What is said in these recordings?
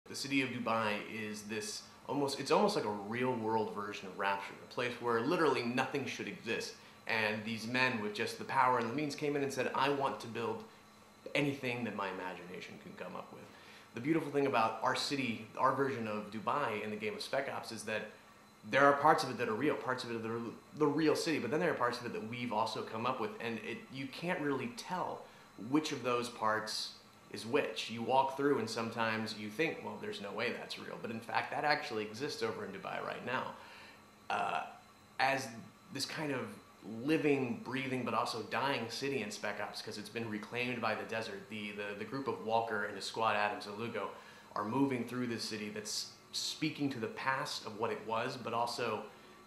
The city of Dubai is this it's almost like a real-world version of Rapture, a place where literally nothing should exist. And these men with just the power and the means came in and said, I want to build anything that my imagination can come up with. The beautiful thing about our city, our version of Dubai in the game of Spec Ops, is that there are parts of it that are real, parts of it that are the real city, but then there are parts of it that we've also come up with, and you can't really tell which of those parts is which. You walk through and sometimes you think, well, there's no way that's real, but in fact that actually exists over in Dubai right now. As this kind of living, breathing, but also dying city in Spec Ops, because it's been reclaimed by the desert, the group of Walker and his squad, Adams and Lugo, are moving through this city that's speaking to the past of what it was, but also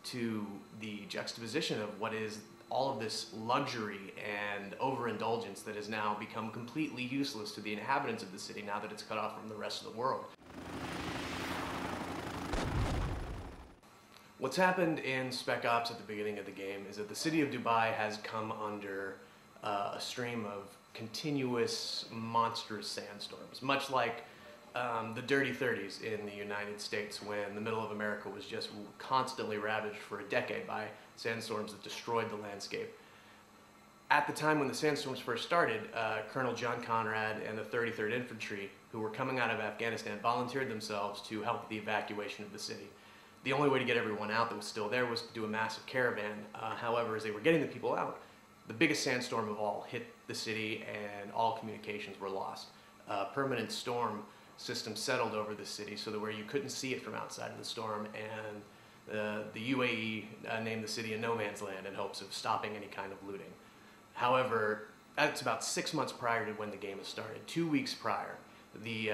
to the juxtaposition of what is all of this luxury and overindulgence that has now become completely useless to the inhabitants of the city now that it's cut off from the rest of the world. What's happened in Spec Ops at the beginning of the game is that the city of Dubai has come under a stream of continuous monstrous sandstorms, much like the Dirty 30s in the United States, when the middle of America was just constantly ravaged for a decade by sandstorms that destroyed the landscape. At the time when the sandstorms first started, Colonel John Conrad and the 33rd Infantry, who were coming out of Afghanistan, volunteered themselves to help with the evacuation of the city. The only way to get everyone out that was still there was to do a massive caravan. However, as they were getting the people out, the biggest sandstorm of all hit the city and all communications were lost. A permanent storm system settled over the city so that where you couldn't see it from outside of the storm, and the UAE named the city a no man's land in hopes of stopping any kind of looting. However, that's about 6 months prior to when the game has started. 2 weeks prior, the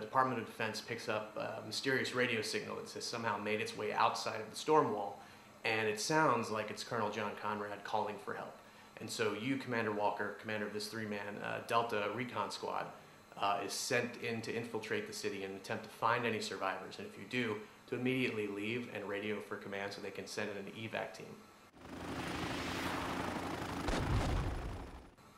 Department of Defense picks up a mysterious radio signal that has somehow made its way outside of the storm wall, and it sounds like it's Colonel John Conrad calling for help. And so you, Commander Walker, commander of this three-man Delta Recon Squad, is sent in to infiltrate the city and attempt to find any survivors, and if you do, to immediately leave and radio for command so they can send in an evac team.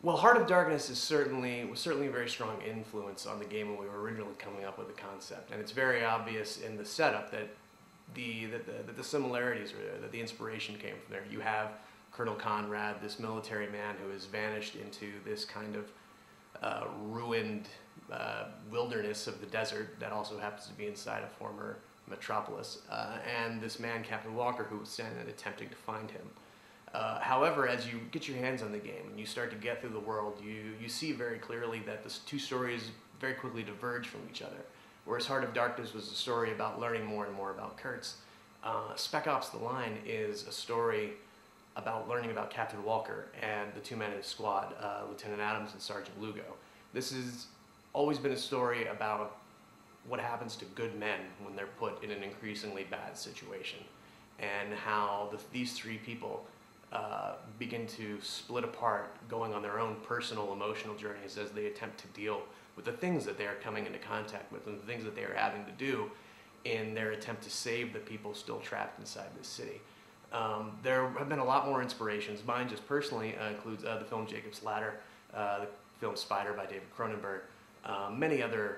Well, Heart of Darkness was certainly a very strong influence on the game when we were originally coming up with the concept, and it's very obvious in the setup that the similarities, or that the inspiration came from there. You have Colonel Conrad, this military man who has vanished into this kind of ruined wilderness of the desert that also happens to be inside a former metropolis, and this man, Captain Walker, who was sent and attempting to find him. However, as you get your hands on the game and you start to get through the world, you see very clearly that the two stories very quickly diverge from each other. Whereas Heart of Darkness was a story about learning more and more about Kurtz, Spec Ops The Line is a story about learning about Captain Walker and the two men in his squad, Lieutenant Adams and Sergeant Lugo. This has always been a story about what happens to good men when they're put in an increasingly bad situation, and how these three people begin to split apart, going on their own personal emotional journeys as they attempt to deal with the things that they are coming into contact with and the things that they are having to do in their attempt to save the people still trapped inside this city. There have been a lot more inspirations. Mine just personally includes the film Jacob's Ladder, the film Spider by David Cronenberg, many other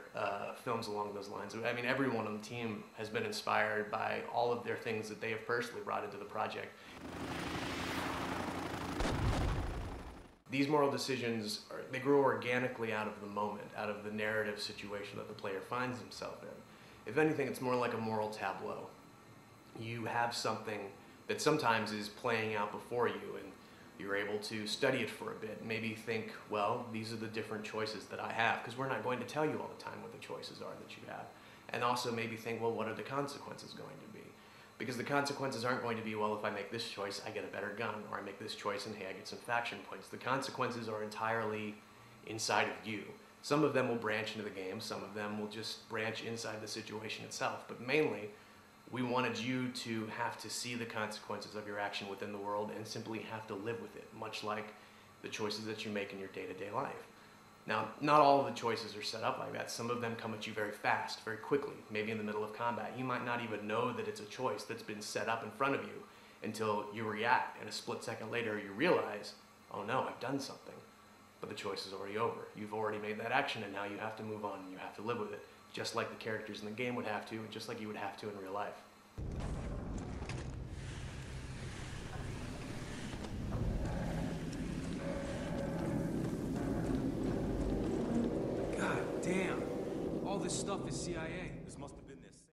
films along those lines. I mean, everyone on the team has been inspired by all of their things that they have personally brought into the project. These moral decisions, they grow organically out of the moment, out of the narrative situation that the player finds himself in. If anything, it's more like a moral tableau. You have something that sometimes is playing out before you, and you're able to study it for a bit, maybe think, well, these are the different choices that I have, because we're not going to tell you all the time what the choices are that you have. And also maybe think, well, what are the consequences going to be? Because the consequences aren't going to be, well, if I make this choice, I get a better gun, or I make this choice and hey, I get some faction points. The consequences are entirely inside of you. Some of them will branch into the game, some of them will just branch inside the situation itself, but mainly, we wanted you to have to see the consequences of your action within the world and simply have to live with it, much like the choices that you make in your day-to-day life. Now, not all of the choices are set up like that. Some of them come at you very fast, very quickly, maybe in the middle of combat. You might not even know that it's a choice that's been set up in front of you until you react, and a split second later you realize, oh no, I've done something. But the choice is already over. You've already made that action, and now you have to move on, and you have to live with it, just like the characters in the game would have to, and just like you would have to in real life. God damn. All this stuff is CIA. This must have